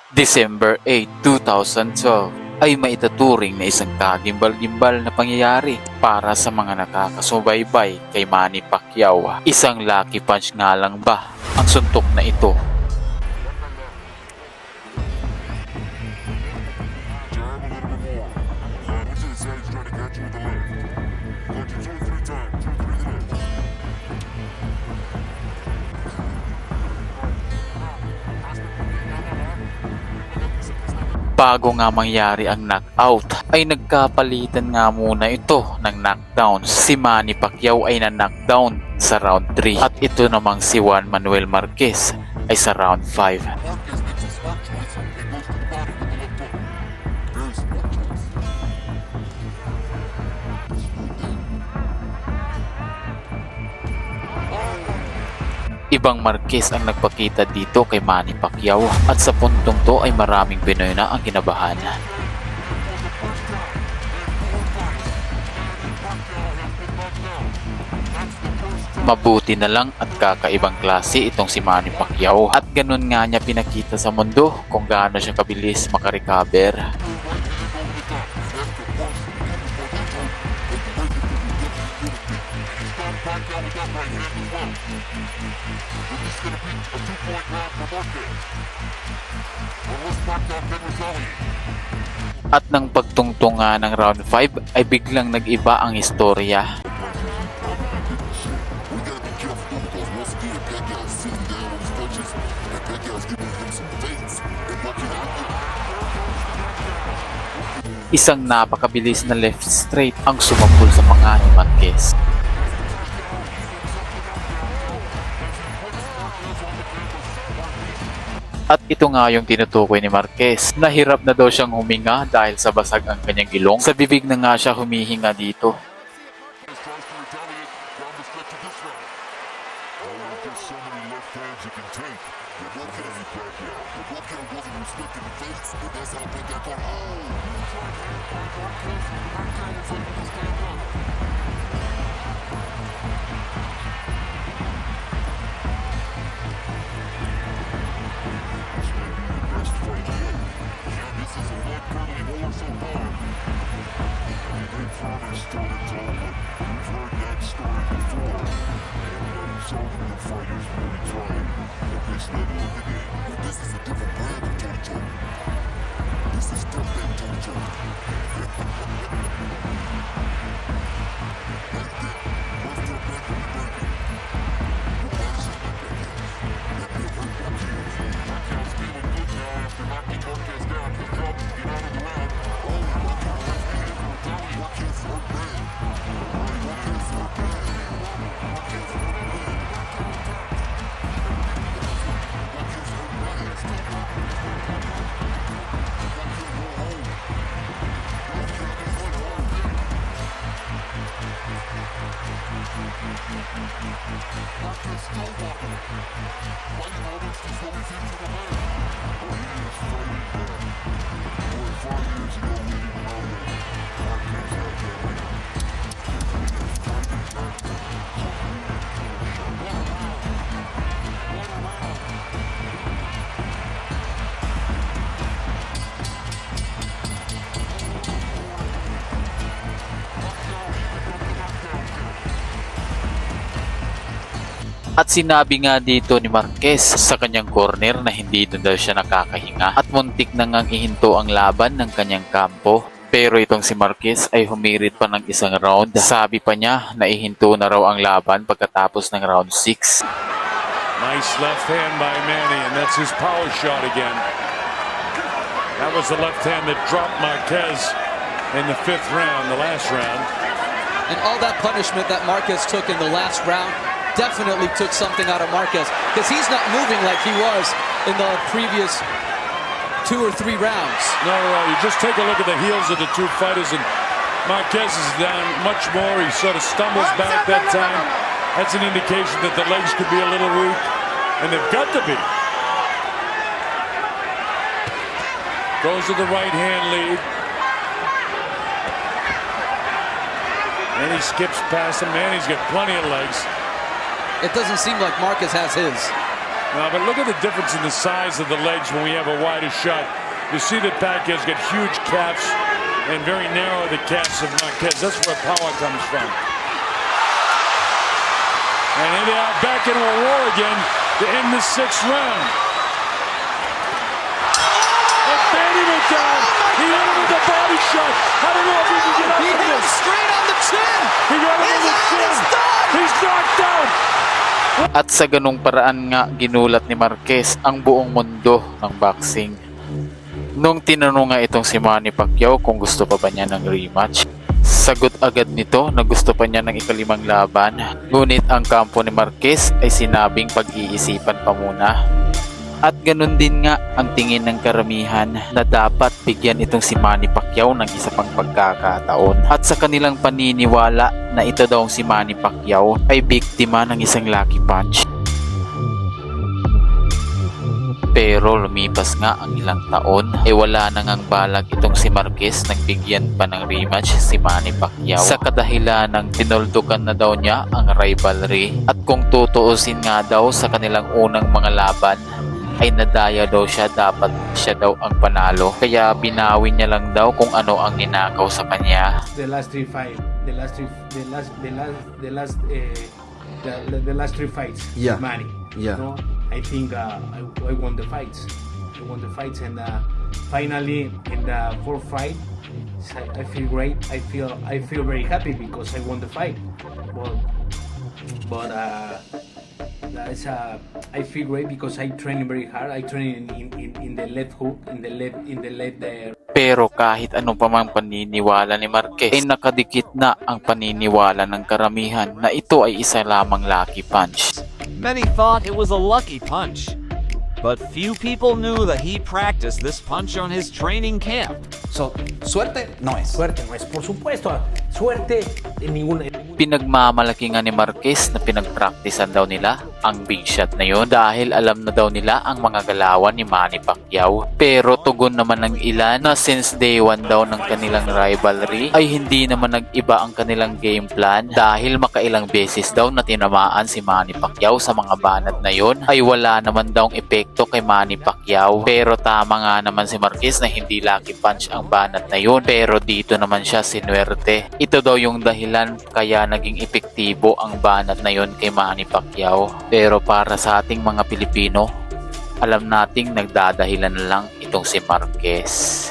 December 8, 2012 ay maituturing na isang kagimbal-gimbal na pangyayari para sa mga nakakasubaybay kay Manny Pacquiao. Isang lucky punch nga lang ba ang suntok na ito? Bago nga mangyari ang knockout ay nagkapalitan nga muna ito ng knockdown. Si Manny Pacquiao ay na-knockdown sa round 3 at ito namang si Juan Manuel Marquez ay sa round 5. Ibang Marquez ang nagpakita dito kay Manny Pacquiao at sa puntong to ay maraming Pinoy na ang kinabahan. Mabuti na lang at kakaibang klase itong si Manny Pacquiao at ganun nga niya pinakita sa mundo kung gaano siya kabilis makarecover. At nang pagtungtunga ng round 5 ay biglang nag-iba ang istorya. Isang napakabilis na left straight ang sumapul sa mga ni Marquez. At ito nga yung tinutukoy ni Marquez. Nahirap na daw siyang huminga dahil sa basag ang kanyang gilong. Sa bibig na nga siya humihinga dito. At sinabi nga dito ni Marquez sa kanyang corner na hindi doon daw siya nakakahinga at muntik na ngang ihinto ang laban ng kanyang kampo. Pero itong si Marquez ay humirit pa ng isang round. Sabi pa niya na ihinto na raw ang laban pagkatapos ng round 6. Nice left hand by Manny, and that's his power shot again. That was the left hand that dropped Marquez in the 5th round, the last round. And all that punishment that Marquez took in the last round definitely took something out of Marquez, because he's not moving like he was in the previous 2 or 3 rounds. No, you just take a look at the heels of the two fighters, and Marquez is down much more. He sort of stumbles back that time. That's an indication that the legs could be a little weak, and they've got to be. Goes to the right hand lead. And he skips past him. Man, he's got plenty of legs. It doesn't seem like Marquez has his. But look at the difference in the size of the legs when we have a wider shot. You see that Pacquiao's got huge calves and very narrow the calves of Marquez. That's where power comes from. And they are back into a war again to end the 6th round. And baiting it down. He hit him with a body shot. I don't know if he can get up He from hit him this. straight on the chin. He got him in the chin. He's knocked out. At sa ganung paraan nga ginulat ni Marquez ang buong mundo ng boxing. Nung tinanong nga itong si Manny Pacquiao kung gusto pa ba niya ng rematch, sagot agad nito na gusto pa niya ng ikalimang laban. Ngunit ang kampo ni Marquez ay sinabing pag-iisipan pa muna. At ganun din nga ang tingin ng karamihan na dapat bigyan itong si Manny Pacquiao ng isa pang pagkakataon. At sa kanilang paniniwala na ito daw si Manny Pacquiao ay biktima ng isang lucky punch. Pero lumipas nga ang ilang taon, wala na ngang balak itong si Marquez nang bigyan pa ng rematch si Manny Pacquiao sa kadahilan ng tinuldukan na daw niya ang rivalry. At kung tutuusin nga daw sa kanilang unang mga laban, ay nadaya daw siya, dapat siya daw ang panalo. Kaya binawi niya lang daw kung ano ang ninakaw sa kanya. The last three fights. Yeah. With Manny. Yeah. No, I think I won the fights. I won the fights, and finally in the 4th fight, I feel great. I feel very happy because I won the fight. But I feel great because I train very hard. I train in the left hook, in the left there. Pero kahit anong pamang paniniwala ni Marquez, ay nakadikit na ang paniniwala ng karamihan na ito ay isa lamang lucky punch. Many thought it was a lucky punch, but few people knew that he practiced this punch on his training camp. So, suerte no es. Suerte no es, por supuesto. Suerte en ninguna. Pinagmamalaki nga ni Marquez na pinagpraktisan daw nila ang big shot na yon dahil alam na daw nila ang mga galawan ni Manny Pacquiao. Pero tugon naman ng ilan na since day one daw ng kanilang rivalry ay hindi naman nag-iba ang kanilang game plan dahil makailang beses daw na tinamaan si Manny Pacquiao sa mga banat na yon ay wala naman daw epekto kay Manny Pacquiao. Pero tama nga naman si Marquez na hindi lucky punch ang banat na yon, pero dito naman siya sinuwerte. Ito daw yung dahilan kaya naging epektibo ang banat na yon kay Manny Pacquiao. Pero para sa ating mga Pilipino, alam nating nagdadahilan lang itong si Marquez.